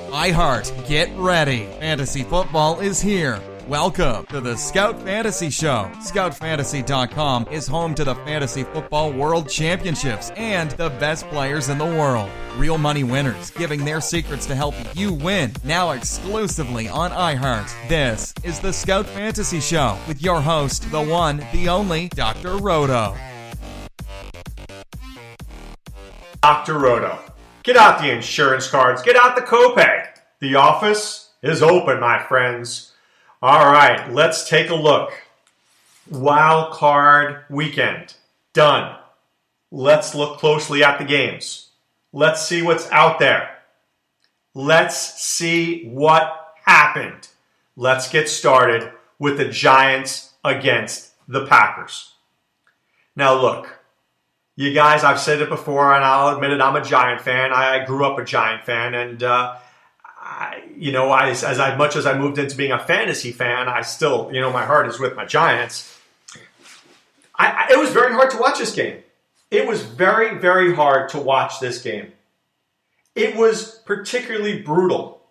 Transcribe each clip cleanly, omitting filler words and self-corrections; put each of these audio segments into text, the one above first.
iHeart, get ready. Fantasy football is here. Welcome to the Scout Fantasy Show. ScoutFantasy.com is home to the Fantasy Football World Championships and the best players in the world. Real money winners giving their secrets to help you win. Now exclusively on iHeart. This is the Scout Fantasy Show with your host, the one, the only, Dr. Roto. Dr. Roto. Get out the insurance cards. Get out the copay. The office is open, my friends. All right, let's take a look. Wild card weekend. Done. Let's look closely at the games. Let's see what's out there. Let's see what happened. Let's get started with the Giants against the Packers. Now look, you guys, I've said it before, and I'll admit it, I'm a Giant fan. I grew up a Giant fan, and as much as I moved into being a fantasy fan, I still, my heart is with my Giants. It was very hard to watch this game. It was very, very hard to watch this game. It was particularly brutal.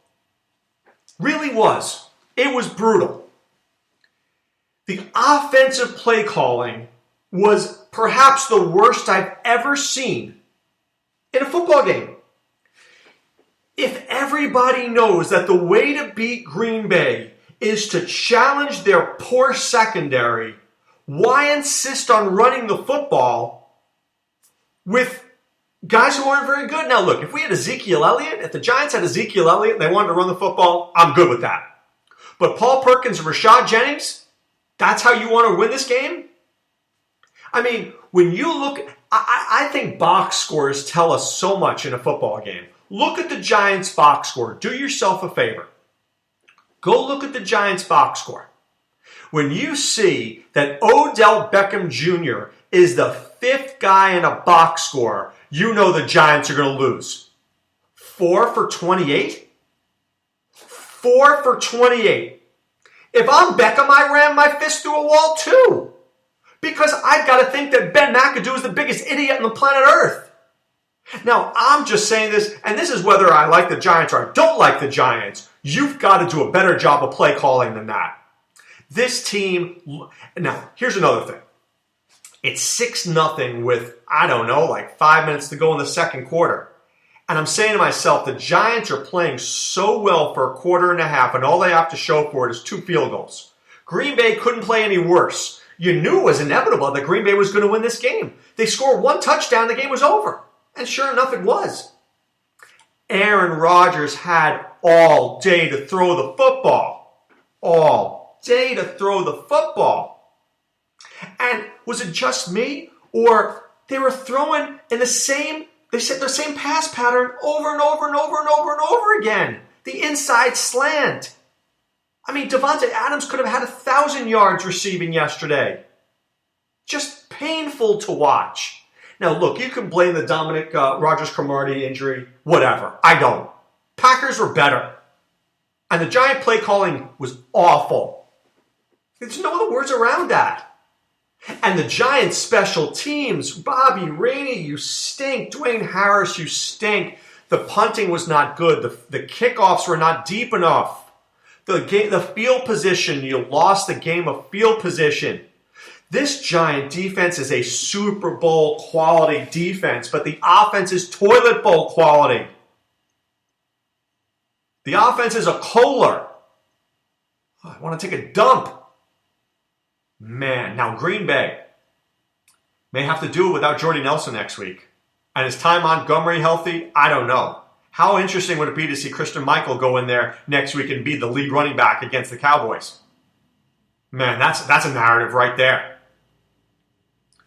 Really was. It was brutal. The offensive play calling was perhaps the worst I've ever seen in a football game. If everybody knows that the way to beat Green Bay is to challenge their poor secondary, why insist on running the football with guys who aren't very good? Now look, if we had Ezekiel Elliott, if the Giants had Ezekiel Elliott and they wanted to run the football, I'm good with that. But Paul Perkins and Rashad Jennings, that's how you want to win this game? I mean, when you look, I think box scores tell us so much in a football game. Look at the Giants box score. Do yourself a favor. Go look at the Giants box score. When you see that Odell Beckham Jr. is the fifth guy in a box score, you know the Giants are going to lose. 4 for 28? 4 for 28. If I'm Beckham, I ran my fist through a wall too. Because I've got to think that Ben McAdoo is the biggest idiot on the planet Earth. Now, I'm just saying this, and this is whether I like the Giants or I don't like the Giants. You've got to do a better job of play calling than that. This team, now, here's another thing. It's 6-0 with, 5 minutes to go in the second quarter. And I'm saying to myself, the Giants are playing so well for a quarter and a half, and all they have to show for it is 2 field goals. Green Bay couldn't play any worse. You knew it was inevitable that Green Bay was going to win this game. They scored 1 touchdown, the game was over. And sure enough, it was. Aaron Rodgers had all day to throw the football. All day to throw the football. And was it just me? Or they were throwing in the same pass pattern over and over and over and over and over again. The inside slant. I mean, Davante Adams could have had 1,000 yards receiving yesterday. Just painful to watch. Now, look, you can blame the Dominic Rodgers-Cromartie injury, whatever. I don't. Packers were better. And the Giant play calling was awful. There's no other words around that. And the Giants special teams, Bobby Rainey, you stink. Dwayne Harris, you stink. The punting was not good. The kickoffs were not deep enough. The field position, you lost the game of field position. This Giant defense is a Super Bowl quality defense, but the offense is toilet bowl quality. The offense is a Kohler. I want to take a dump. Man, now Green Bay may have to do it without Jordy Nelson next week. And is Ty Montgomery healthy? I don't know. How interesting would it be to see Christian Michael go in there next week and be the lead running back against the Cowboys? Man, that's a narrative right there.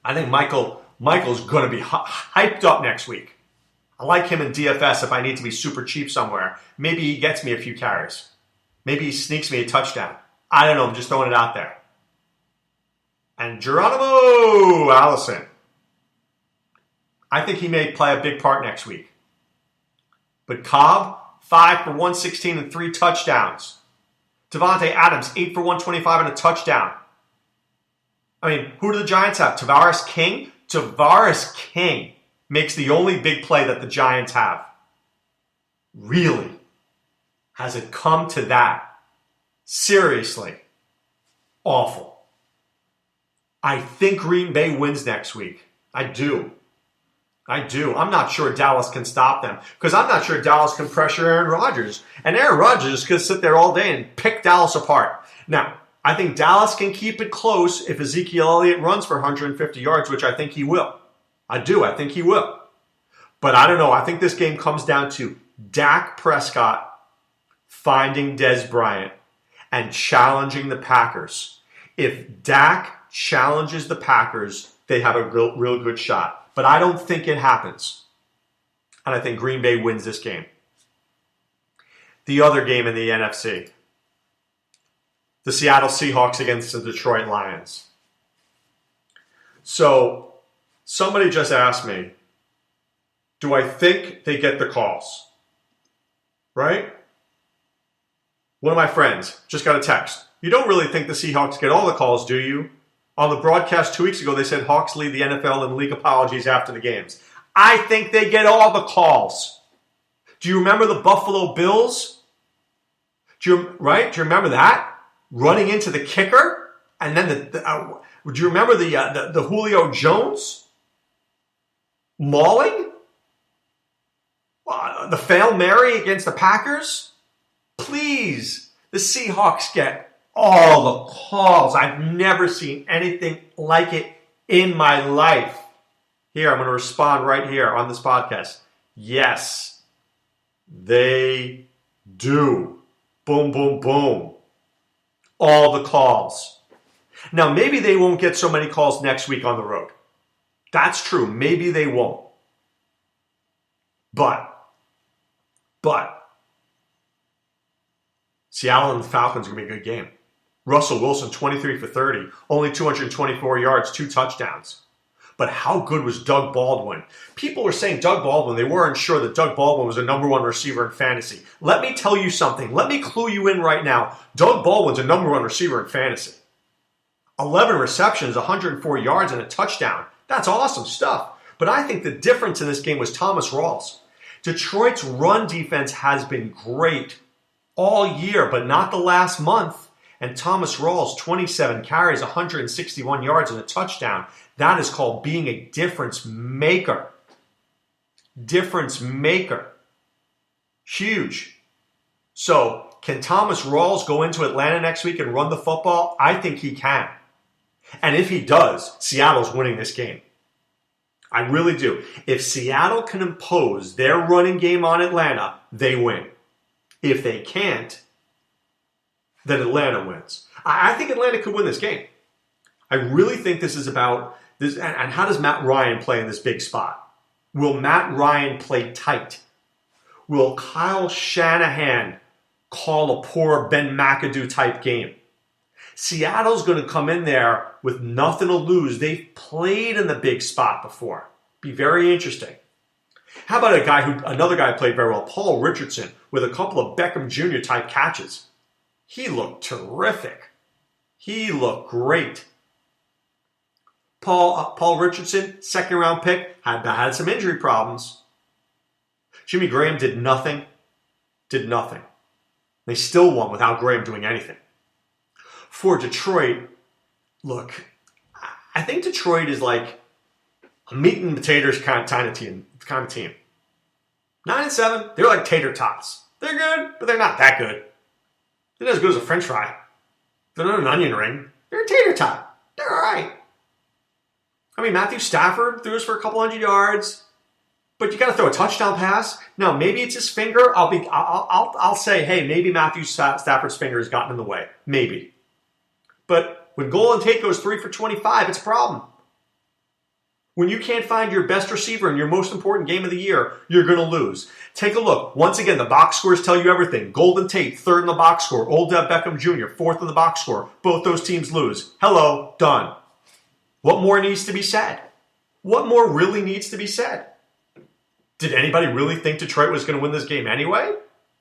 I think Michael's going to be hyped up next week. I like him in DFS if I need to be super cheap somewhere. Maybe he gets me a few carries. Maybe he sneaks me a touchdown. I don't know. I'm just throwing it out there. And Geronimo Allison. I think he may play a big part next week. But Cobb, 5 for 116 and 3 touchdowns. Davante Adams, 8 for 125 and a touchdown. I mean, who do the Giants have? Tavares King? Tavares King makes the only big play that the Giants have. Really? Has it come to that? Seriously. Awful. I think Green Bay wins next week. I do. I'm not sure Dallas can stop them because I'm not sure Dallas can pressure Aaron Rodgers. And Aaron Rodgers is going to sit there all day and pick Dallas apart. Now, I think Dallas can keep it close if Ezekiel Elliott runs for 150 yards, which I think he will. I think he will. But I don't know. I think this game comes down to Dak Prescott finding Dez Bryant and challenging the Packers. If Dak challenges the Packers, they have a real good shot. But I don't think it happens. And I think Green Bay wins this game. The other game in the NFC. The Seattle Seahawks against the Detroit Lions. So, somebody just asked me, do I think they get the calls? Right? One of my friends just got a text. You don't really think the Seahawks get all the calls, do you? On the broadcast 2 weeks ago, they said Hawks lead the NFL in league apologies after the games. I think they get all the calls. Do you remember the Buffalo Bills? Do you remember that? Running into the kicker? And then do you remember the Julio Jones? Mauling? The Fail Mary against the Packers? Please, the Seahawks get all the calls. I've never seen anything like it in my life. Here, I'm going to respond right here on this podcast. Yes, they do. Boom, boom, boom. All the calls. Now, maybe they won't get so many calls next week on the road. That's true. Maybe they won't. But, Seattle and the Falcons are going to be a good game. Russell Wilson, 23 for 30, only 224 yards, 2 touchdowns. But how good was Doug Baldwin? People were saying Doug Baldwin. They weren't sure that Doug Baldwin was a number 1 receiver in fantasy. Let me tell you something. Let me clue you in right now. Doug Baldwin's a number 1 receiver in fantasy. 11 receptions, 104 yards, and a touchdown. That's awesome stuff. But I think the difference in this game was Thomas Rawls. Detroit's run defense has been great all year, but not the last month. And Thomas Rawls, 27 carries, 161 yards, and a touchdown. That is called being a difference maker. Difference maker. Huge. So, can Thomas Rawls go into Atlanta next week and run the football? I think he can. And if he does, Seattle's winning this game. I really do. If Seattle can impose their running game on Atlanta, they win. If they can't, then Atlanta wins. I think Atlanta could win this game. I really think this is about this. And how does Matt Ryan play in this big spot? Will Matt Ryan play tight? Will Kyle Shanahan call a poor Ben McAdoo type game? Seattle's going to come in there with nothing to lose. They've played in the big spot before. Be very interesting. How about another guy who played very well, Paul Richardson, with a couple of Beckham Jr. type catches. He looked terrific. He looked great. Paul Richardson, second round pick, had some injury problems. Jimmy Graham did nothing. They still won without Graham doing anything. For Detroit, look, I think Detroit is like a meat and potatoes kind of team. 9-7, they're like tater tots. They're good, but they're not that good. They're not as good as a French fry. They're not an onion ring. They're a tater tot. They're all right. I mean, Matthew Stafford threw us for a couple hundred yards, but you got to throw a touchdown pass. Now, maybe it's his finger. I'll say, hey, maybe Matthew Stafford's finger has gotten in the way. Maybe. But when Golden Tate goes 3 for 25, it's a problem. When you can't find your best receiver in your most important game of the year, you're going to lose. Take a look. Once again, the box scores tell you everything. Golden Tate, 3rd in the box score. Odell Beckham Jr., 4th in the box score. Both those teams lose. Hello, done. What more needs to be said? What more really needs to be said? Did anybody really think Detroit was going to win this game anyway?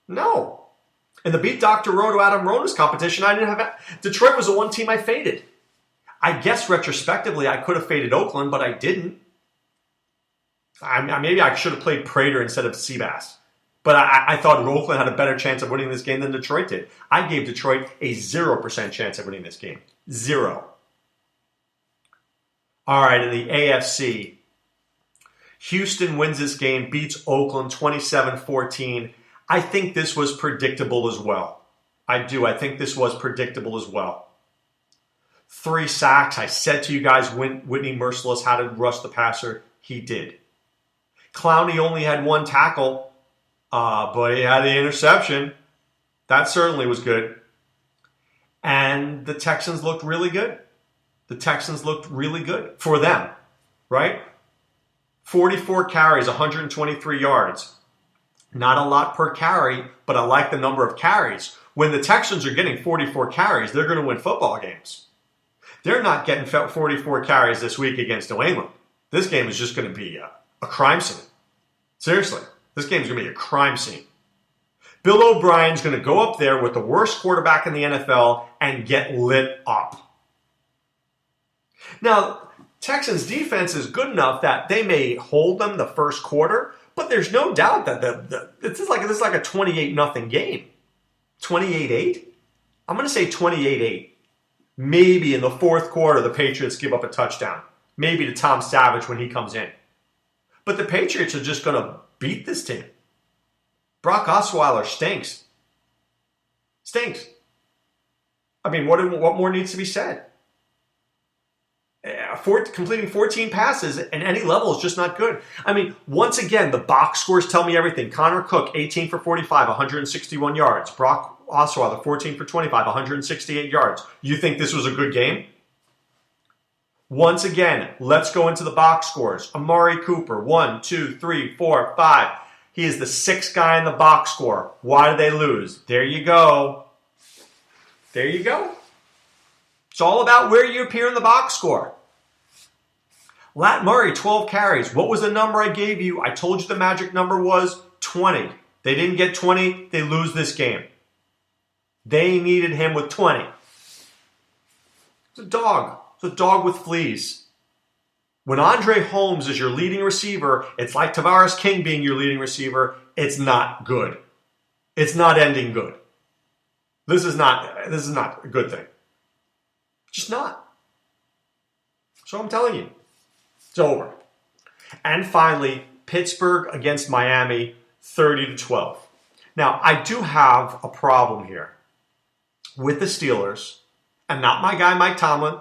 No. In the Beat Dr. Roto Adam Rona's competition, Detroit was the one team I faded. I guess retrospectively I could have faded Oakland, but I didn't. Maybe I should have played Prater instead of Seabass. But I thought Oakland had a better chance of winning this game than Detroit did. I gave Detroit a 0% chance of winning this game. 0. All right, in the AFC, Houston wins this game, beats Oakland 27-14. I think this was predictable as well. I do. I think this was predictable as well. 3 sacks. I said to you guys, Whitney Merciless had to rush the passer. He did. Clowney only had 1 tackle, but he had the interception. That certainly was good. And the Texans looked really good. The Texans looked really good for them, right? 44 carries, 123 yards. Not a lot per carry, but I like the number of carries. When the Texans are getting 44 carries, they're going to win football games. They're not getting 44 carries this week against New England. This game is just going to be a crime scene. Seriously, this game is going to be a crime scene. Bill O'Brien's going to go up there with the worst quarterback in the NFL and get lit up. Now, Texans defense is good enough that they may hold them the first quarter, but there's no doubt that this is like a 28-0 game. 28-8? I'm going to say 28-8. Maybe in the fourth quarter, the Patriots give up a touchdown. Maybe to Tom Savage when he comes in. But the Patriots are just going to beat this team. Brock Osweiler stinks. Stinks. I mean, what more needs to be said? Completing 14 passes at any level is just not good. I mean, once again, the box scores tell me everything. Connor Cook, 18 for 45, 161 yards. Brock Osweiler, 14 for 25, 168 yards. You think this was a good game? Once again, let's go into the box scores. Amari Cooper, 1, 2, 3, 4, 5. He is the 6th guy in the box score. Why did they lose? There you go. There you go. It's all about where you appear in the box score. Lat Murray, 12 carries. What was the number I gave you? I told you the magic number was 20. They didn't get 20. They lose this game. They needed him with 20. It's a dog. It's a dog with fleas. When Andre Holmes is your leading receiver, it's like Tavares King being your leading receiver. It's not good. It's not ending good. This is not a good thing. Just not. So I'm telling you. It's over. And finally, Pittsburgh against Miami, 30-12. Now, I do have a problem here with the Steelers, and not my guy Mike Tomlin,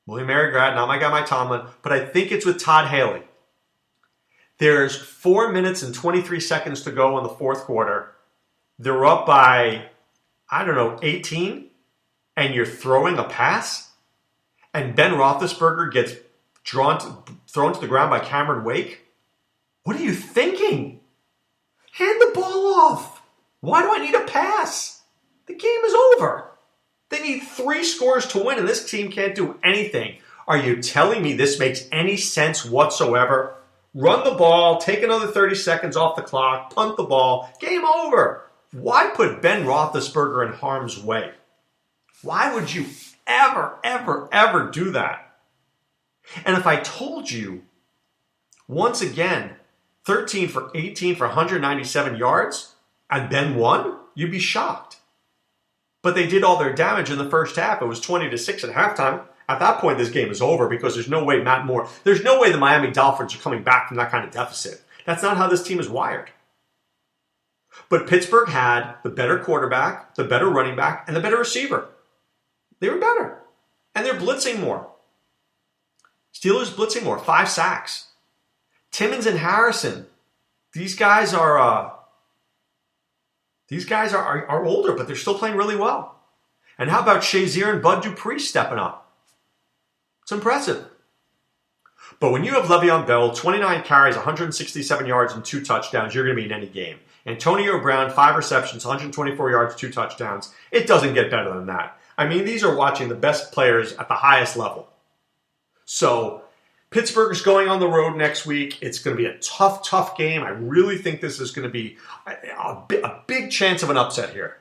William Mary grad, not my guy Mike Tomlin, but I think it's with Todd Haley. There's 4 minutes and 23 seconds to go in the fourth quarter. They're up by, 18, and you're throwing a pass, and Ben Roethlisberger gets thrown to the ground by Cameron Wake? What are you thinking? Hand the ball off. Why do I need a pass? The game is over. They need 3 scores to win, and this team can't do anything. Are you telling me this makes any sense whatsoever? Run the ball, take another 30 seconds off the clock, punt the ball, game over. Why put Ben Roethlisberger in harm's way? Why would you ever do that? And if I told you, once again, 13 for 18 for 197 yards, and then won, you'd be shocked. But they did all their damage in the first half. It was 20-6 at halftime. At that point, this game is over because there's no way there's no way the Miami Dolphins are coming back from that kind of deficit. That's not how this team is wired. But Pittsburgh had the better quarterback, the better running back, and the better receiver. They were better. And they're blitzing more. Steelers blitzing more, 5 sacks. Timmons and Harrison, these guys are older, but they're still playing really well. And how about Shazier and Bud Dupree stepping up? It's impressive. But when you have Le'Veon Bell, 29 carries, 167 yards, and 2 touchdowns, you're going to be in any game. Antonio Brown, 5 receptions, 124 yards, 2 touchdowns. It doesn't get better than that. I mean, these are watching the best players at the highest level. So Pittsburgh is going on the road next week. It's going to be a tough game. I really think this is going to be a big chance of an upset here.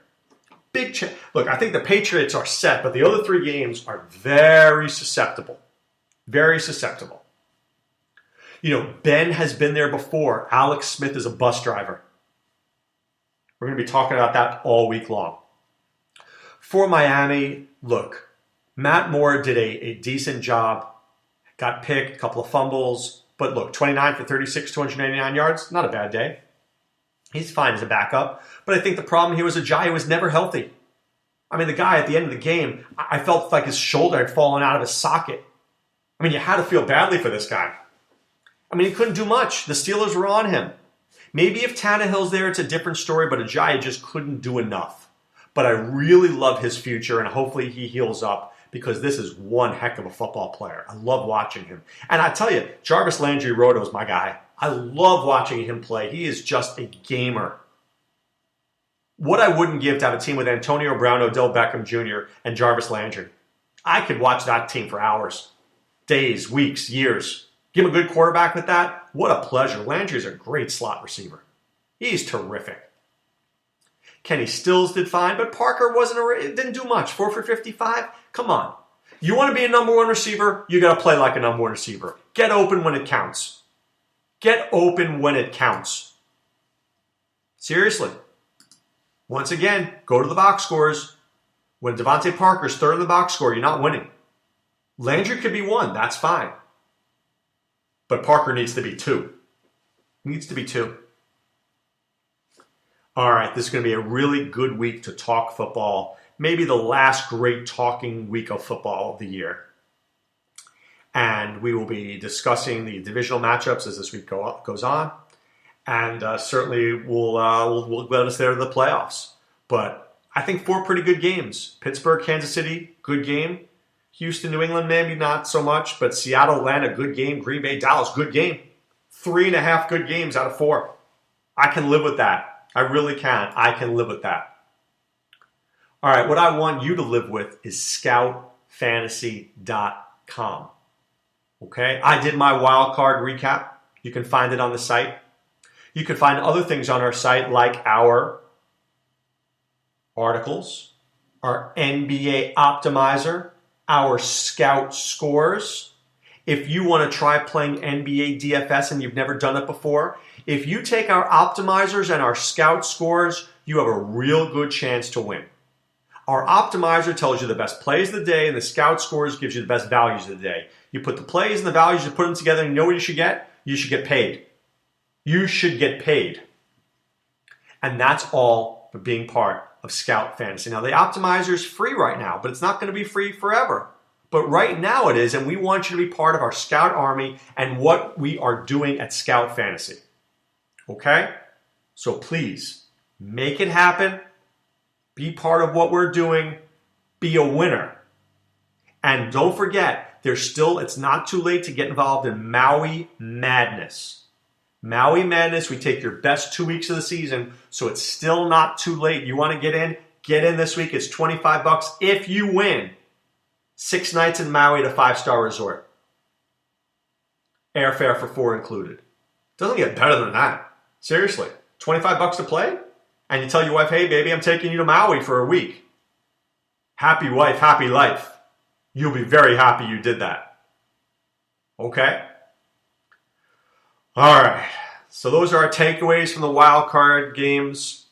Big chance. Look, I think the Patriots are set, but the other 3 games are very susceptible. Very susceptible. You know, Ben has been there before. Alex Smith is a bus driver. We're going to be talking about that all week long. For Miami, look, Matt Moore did a decent job. Got picked, a couple of fumbles. But look, 29 for 36, 299 yards, not a bad day. He's fine as a backup. But I think the problem here was Ajayi was never healthy. I mean, the guy at the end of the game, I felt like his shoulder had fallen out of his socket. I mean, you had to feel badly for this guy. I mean, he couldn't do much. The Steelers were on him. Maybe if Tannehill's there, it's a different story, but Ajayi just couldn't do enough. But I really love his future, and hopefully he heals up because this is one heck of a football player. I love watching him. And I tell you, Jarvis Landry Roto is my guy. I love watching him play. He is just a gamer. What I wouldn't give to have a team with Antonio Brown, Odell Beckham Jr., and Jarvis Landry. I could watch that team for hours, days, weeks, years. Give him a good quarterback with that. What a pleasure. Landry's a great slot receiver. He's terrific. Kenny Stills did fine, but Parker didn't do much. 4 for 55? Come on. You want to be a number one receiver, you got to play like a number one receiver. Get open when it counts. Get open when it counts. Seriously. Once again, go to the box scores. When Devontae Parker's third in the box score, you're not winning. Landry could be 1. That's fine. But Parker needs to be 2. Needs to be 2. All right, this is going to be a really good week to talk football. Maybe the last great talking week of football of the year. And we will be discussing the divisional matchups as this week goes on. And certainly we'll get us there to the playoffs. But I think 4 pretty good games. Pittsburgh, Kansas City, good game. Houston, New England, maybe not so much. But Seattle, Atlanta, good game. Green Bay, Dallas, good game. 3.5 good games out of 4. I can live with that. I really can. I can live with that. All right, what I want you to live with is scoutfantasy.com. Okay, I did my wild card recap. You can find it on the site. You can find other things on our site like our articles, our NBA optimizer, our scout scores. If you want to try playing NBA DFS and you've never done it before, if you take our optimizers and our scout scores, you have a real good chance to win. Our optimizer tells you the best plays of the day, and the scout scores gives you the best values of the day. You put the plays and the values, you put them together, and you know what you should get? You should get paid. You should get paid. And that's all for being part of Scout Fantasy. Now, the optimizer is free right now, but it's not going to be free forever. But right now it is, and we want you to be part of our Scout Army and what we are doing at Scout Fantasy. Okay? So please, make it happen. Be part of what we're doing. Be a winner. And don't forget, it's not too late to get involved in Maui Madness. Maui Madness, we take your best 2 weeks of the season, so it's still not too late. You want to get in? Get in this week. It's $25 if you win. 6 nights in Maui at a 5-star resort. Airfare for 4 included. Doesn't get better than that. Seriously. $25 to play? And you tell your wife, hey, baby, I'm taking you to Maui for a week. Happy wife, happy life. You'll be very happy you did that. Okay? All right. So those are our takeaways from the wild card games.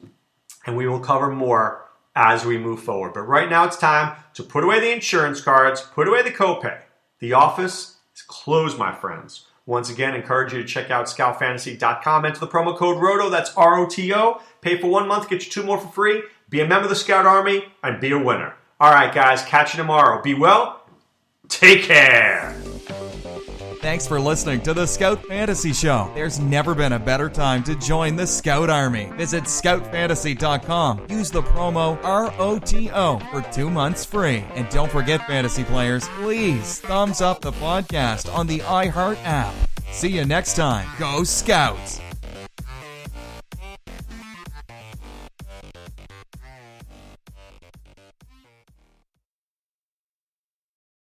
And we will cover more as we move forward. But right now it's time to put away the insurance cards, put away the copay. The office is closed, my friends. Once again, encourage you to check out scoutfantasy.com. Enter the promo code ROTO, that's ROTO. Pay for 1 month, get you 2 more for free. Be a member of the Scout Army and be a winner. All right, guys, catch you tomorrow. Be well. Take care. Thanks for listening to the Scout Fantasy Show. There's never been a better time to join the Scout Army. Visit scoutfantasy.com. Use the promo ROTO for 2 months free. And don't forget, fantasy players, please thumbs up the podcast on the iHeart app. See you next time. Go Scouts!